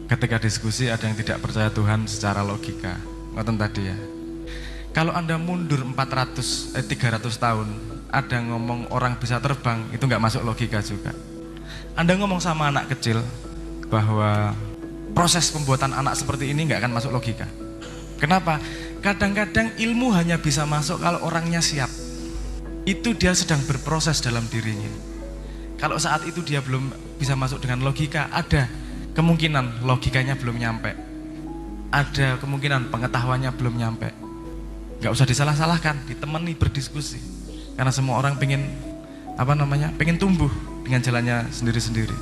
Ketika diskusi ada yang tidak percaya Tuhan secara logika. Ngoten tadi ya. Kalau Anda mundur 300 tahun, ada ngomong orang bisa terbang, itu nggak masuk logika juga. Anda ngomong sama anak kecil bahwa proses pembuatan anak seperti ini nggak akan masuk logika. Kenapa? Kadang-kadang ilmu hanya bisa masuk kalau orangnya siap. Itu dia sedang berproses dalam dirinya. Kalau saat itu dia belum bisa masuk dengan logika, ada kemungkinan logikanya belum nyampe. Ada kemungkinan pengetahuannya belum nyampe. Gak usah disalah-salahkan, ditemani berdiskusi. Karena semua orang pengen tumbuh dengan jalannya sendiri-sendiri.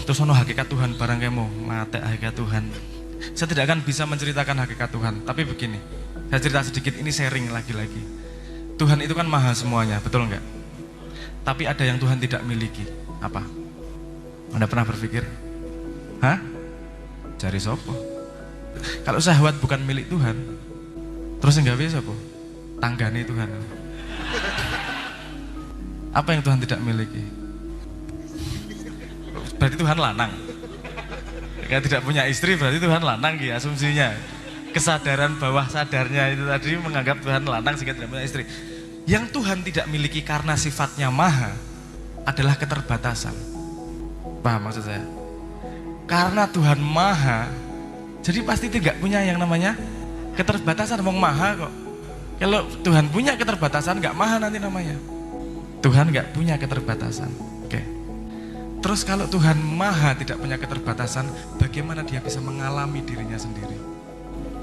Terus ono hakikat Tuhan barang kemo, mate hakikat Tuhan. Saya tidak akan bisa menceritakan hakikat Tuhan, tapi begini. Saya cerita sedikit, ini sharing lagi-lagi. Tuhan itu kan maha semuanya, betul enggak? Tapi ada yang Tuhan tidak miliki. Apa? Anda pernah berpikir? Hah? Jari sopo? Kalau syahwat bukan milik Tuhan, terus enggak bisa sopo? Tanggane Tuhan. Apa yang Tuhan tidak miliki? Berarti Tuhan lanang. Yang tidak punya istri berarti Tuhan lanang ya asumsinya. Kesadaran bawah sadarnya itu tadi menganggap Tuhan lanang sehingga tidak punya istri. Yang Tuhan tidak miliki karena sifatnya maha adalah keterbatasan. Paham maksud saya? Karena Tuhan maha, jadi pasti tidak punya yang namanya keterbatasan. Wong maha kok. Kalau Tuhan punya keterbatasan, nggak maha nanti namanya. Tuhan nggak punya keterbatasan. Oke. Terus kalau Tuhan maha tidak punya keterbatasan, bagaimana dia bisa mengalami dirinya sendiri?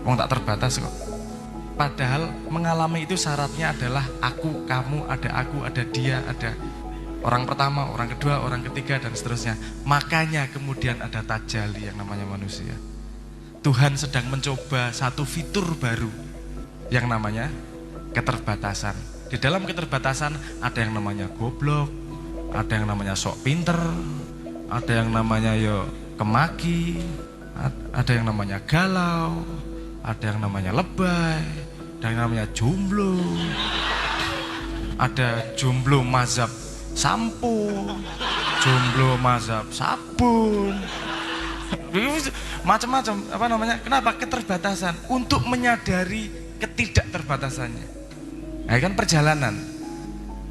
Wong tak terbatas kok. Padahal mengalami itu syaratnya adalah aku, kamu, ada aku, ada dia, ada orang pertama, orang kedua, orang ketiga, dan seterusnya. Makanya kemudian ada tajali yang namanya manusia. Tuhan sedang mencoba satu fitur baru yang namanya keterbatasan. Di dalam keterbatasan ada yang namanya goblok, ada yang namanya sok pinter, ada yang namanya kemaki, ada yang namanya galau, ada yang namanya lebay, ada yang namanya jomblo, ada jomblo mazhab sampo, jomblo mazhab sabun, macam-macam. Kenapa? Keterbatasan untuk menyadari ketidakterbatasannya. Nah, kan perjalanan.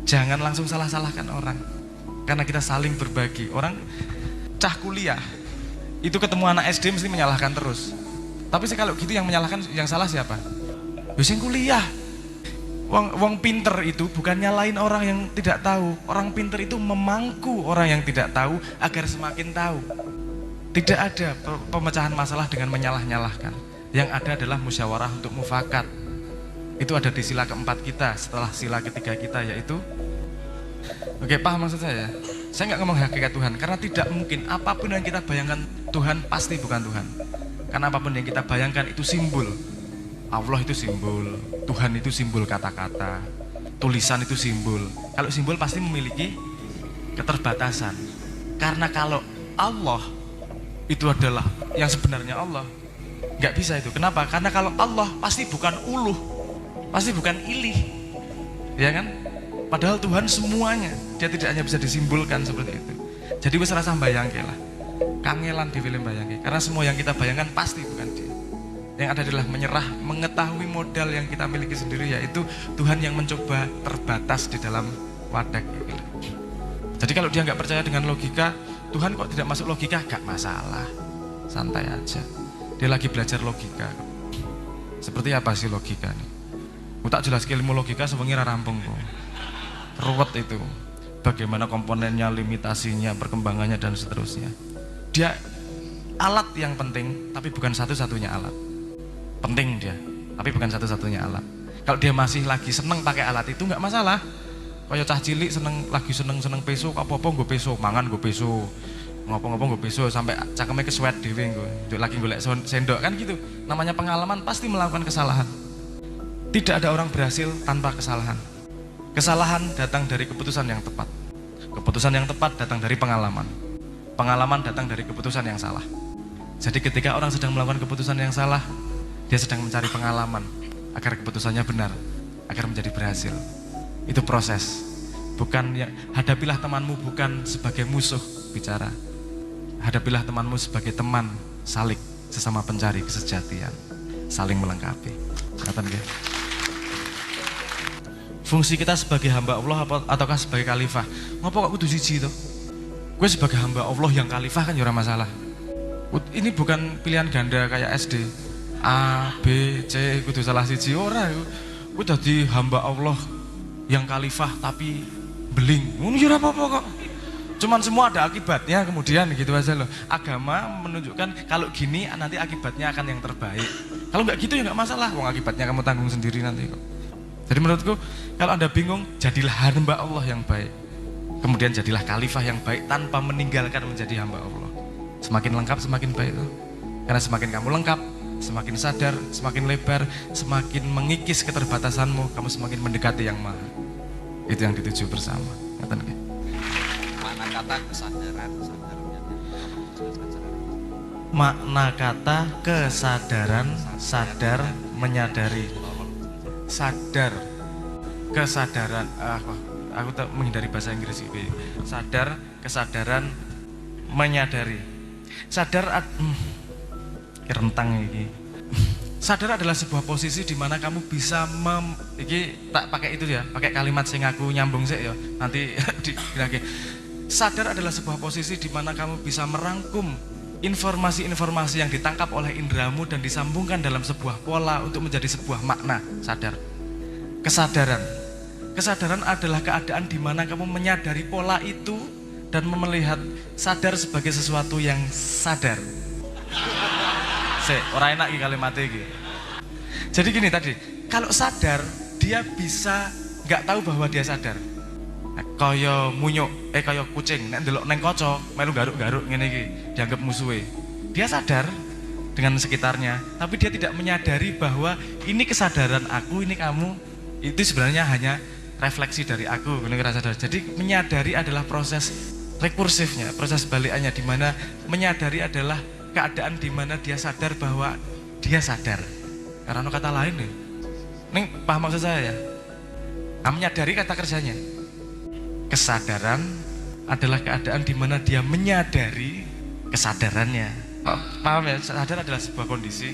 Jangan langsung salah-salahkan orang. Karena kita saling berbagi. Orang cah kuliah itu ketemu anak SD mesti menyalahkan terus. Tapi kalau gitu yang menyalahkan, yang salah siapa? Yang kuliah. Wong pinter itu bukan nyalain orang yang tidak tahu. Orang pinter itu memangku orang yang tidak tahu agar semakin tahu. Tidak ada pemecahan masalah dengan menyalah-nyalahkan. Yang ada adalah musyawarah untuk mufakat. Itu ada di sila keempat kita setelah sila ketiga kita, yaitu oke, paham maksud saya? Saya nggak ngomong hakikat Tuhan, karena tidak mungkin apapun yang kita bayangkan Tuhan pasti bukan Tuhan. Karena apapun yang kita bayangkan itu simbol. Allah itu simbol, Tuhan itu simbol kata-kata, tulisan itu simbol. Kalau simbol pasti memiliki keterbatasan. Karena kalau Allah itu adalah yang sebenarnya Allah, nggak bisa itu. Kenapa? Karena kalau Allah pasti bukan uluh, pasti bukan ilih, ya kan? Padahal Tuhan semuanya, dia tidak hanya bisa disimbolkan seperti itu. Jadi wis rasa bayangke lah, kangelan di film bayangke. Karena semua yang kita bayangkan pasti bukan dia. Yang ada adalah menyerah, mengetahui modal yang kita miliki sendiri, yaitu Tuhan yang mencoba terbatas di dalam wadah. Jadi kalau dia nggak percaya dengan logika, Tuhan kok tidak masuk logika, gak masalah, santai aja. Dia lagi belajar logika. Seperti apa sih logika nih? Tak jelas ilmu logika sebenarnya rampung kok. Ruwet itu. Bagaimana komponennya, limitasinya, perkembangannya, dan seterusnya. Dia alat yang penting, tapi bukan satu-satunya alat. Penting dia, tapi bukan satu-satunya alat. Kalau dia masih lagi seneng pakai alat itu nggak masalah. Kayak cah cilik lagi seneng peso, apa-apa gue peso, mangan gue peso, ngopo-ngopo gue peso, sampai cakemnya kesuwet dewe gue. Lagi golek sendok kan gitu. Namanya pengalaman pasti melakukan kesalahan. Tidak ada orang berhasil tanpa kesalahan. Kesalahan datang dari keputusan yang tepat. Keputusan yang tepat datang dari pengalaman. Pengalaman datang dari keputusan yang salah. Jadi ketika orang sedang melakukan keputusan yang salah, dia sedang mencari pengalaman agar keputusannya benar, agar menjadi berhasil. Itu proses. Bukan hadapilah temanmu bukan sebagai musuh bicara. hadapilah temanmu sebagai teman salik sesama pencari kesejatian, saling melengkapi. Ngaten nggih. Fungsi kita sebagai hamba Allah ataukah sebagai khalifah? Ngopo kok kudu siji to? Gue sebagai hamba Allah yang khalifah kan ya ora masalah. Ini bukan pilihan ganda kayak SD. A, B, C kudu salah siji ora. Gue dadi hamba Allah yang khalifah tapi beling. Ngono ya ora apa-apa kok. Cuman semua ada akibatnya kemudian gitu aja loh. Agama menunjukkan kalau gini nanti akibatnya akan yang terbaik. Kalau nggak gitu ya nggak masalah. Wong akibatnya kamu tanggung sendiri nanti kok. Jadi menurutku kalau Anda bingung, jadilah hamba Allah yang baik. Kemudian jadilah khalifah yang baik tanpa meninggalkan menjadi hamba Allah. Semakin lengkap semakin baik tuh. Karena semakin kamu lengkap, semakin sadar, semakin lebar, semakin mengikis keterbatasanmu, kamu semakin mendekati yang maha. Itu yang dituju bersama. Ngaten nggih. Makna kata kesadaran, Makna kata kesadaran, sadar, menyadari. Sadar, kesadaran, aku tak menghindari bahasa Inggris ini. Sadar, kesadaran, menyadari. Sadar, rentang ini. Sadar adalah sebuah posisi di mana kamu bisa iki tak pakai itu ya, pakai kalimat sing aku nyambung sih ya. Nanti lagi. Sadar adalah sebuah posisi di mana kamu bisa merangkum informasi-informasi yang ditangkap oleh indramu dan disambungkan dalam sebuah pola untuk menjadi sebuah makna. Sadar. Kesadaran. Kesadaran adalah keadaan di mana kamu menyadari pola itu dan melihat sadar sebagai sesuatu yang sadar. Ora enak iki kalimatnya iki. Jadi gini tadi, kalau sadar dia bisa nggak tahu bahwa dia sadar. Kaya munyuk, kaya kucing, nek ndelok neng kaca, melu garuk-garuk ngene iki, dianggap musuhe. Dia sadar dengan sekitarnya, tapi dia tidak menyadari bahwa ini kesadaran aku, ini kamu, itu sebenarnya hanya refleksi dari aku, benar ngerasa sadar. Jadi menyadari adalah proses rekursifnya, proses balikannya, di mana menyadari adalah keadaan di mana dia sadar bahwa dia sadar. Karena kata lain nih, neng paham maksud saya ya? Menyadari kata kerjanya. Kesadaran adalah keadaan di mana dia menyadari kesadarannya. Paham ya? Sadar adalah sebuah kondisi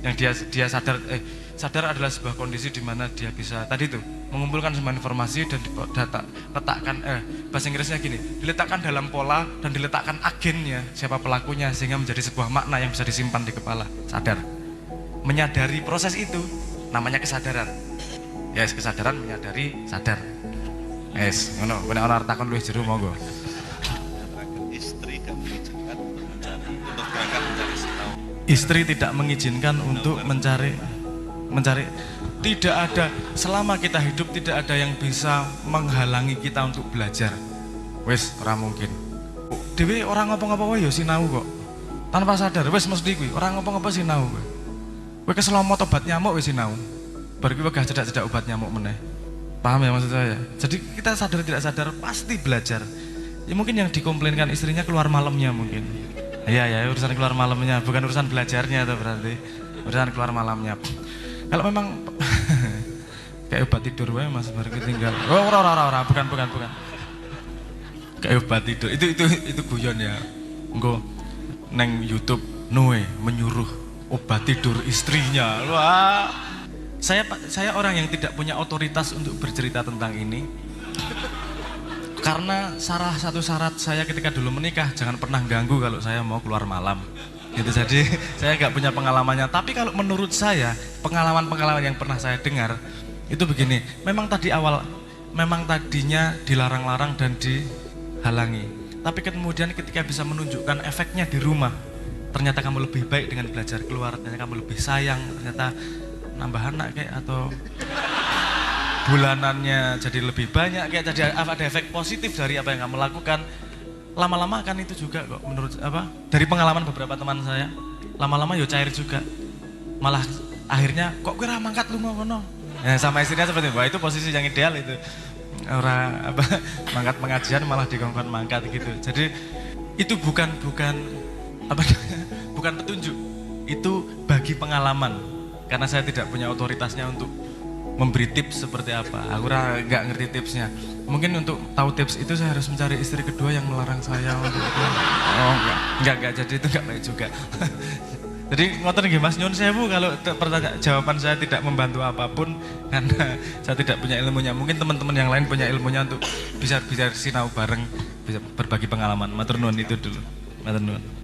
yang dia sadar. Sadar adalah sebuah kondisi di mana dia bisa tadi tuh mengumpulkan semua informasi dan letakkan bahasa Inggrisnya gini, diletakkan dalam pola dan diletakkan agennya, siapa pelakunya, sehingga menjadi sebuah makna yang bisa disimpan di kepala. Sadar. Menyadari proses itu namanya kesadaran. Ya, kesadaran menyadari sadar. Es, ngono, nek ana takon luwih jero monggo. Istri tidak mengizinkan untuk berangkat mencari sinau. Istri tidak mengizinkan untuk mencari. Tidak ada, selama kita hidup tidak ada yang bisa menghalangi kita untuk belajar. Wes, ora mungkin. Dewe orang ngapa-ngapa wae ya sinau kok. Tanpa sadar, wes mesti kuwi, orang ngapa-ngapa sinau kowe. Kowe keselomot obat nyamuk wis sinau. Bar kuwi wegah cedak-cedak obat nyamuk meneh. Paham ya maksud saya? Jadi kita sadar tidak sadar pasti belajar. Ya mungkin yang dikomplainkan istrinya keluar malamnya mungkin. Iya urusan keluar malamnya, bukan urusan belajarnya tuh berarti. Urusan keluar malamnya. Kalau memang kayak obat tidur wae Mas bar tinggal. Oh ora, bukan. Kayak obat tidur. Itu guyon ya. Engko neng YouTube Noe menyuruh obat tidur istrinya. Wah. Saya orang yang tidak punya otoritas untuk bercerita tentang ini. Karena salah satu syarat saya ketika dulu menikah, jangan pernah ganggu kalau saya mau keluar malam. Gitu, jadi saya nggak punya pengalamannya. Tapi kalau menurut saya, pengalaman-pengalaman yang pernah saya dengar itu begini. Memang tadinya dilarang-larang dan dihalangi. Tapi kemudian ketika bisa menunjukkan efeknya di rumah, ternyata kamu lebih baik dengan belajar keluar, ternyata kamu lebih sayang, ternyata nambah anak kayak atau bulanannya jadi lebih banyak kayak, jadi ada efek positif dari apa yang kamu lakukan. Lama-lama kan itu juga kok menurut dari pengalaman beberapa teman saya, lama-lama yo cair juga, malah akhirnya kok gue mangkat lu ngono ya, sama istrinya seperti itu. Wah, itu posisi yang ideal itu, orang mangkat pengajian malah dikongkon mangkat gitu. Jadi itu bukan petunjuk, itu bagi pengalaman. Karena saya tidak punya otoritasnya untuk memberi tips seperti apa. Aku nggak ngerti tipsnya. Mungkin untuk tahu tips itu saya harus mencari istri kedua yang melarang saya untuk itu. Oh enggak jadi itu enggak baik juga. Jadi ngoten nggih Mas, nyuwun sewu kalau jawaban saya tidak membantu apapun karena saya tidak punya ilmunya. Mungkin teman-teman yang lain punya ilmunya untuk bisa sinau bareng, bisa berbagi pengalaman. Matur nuwun itu dulu. Matur nuwun.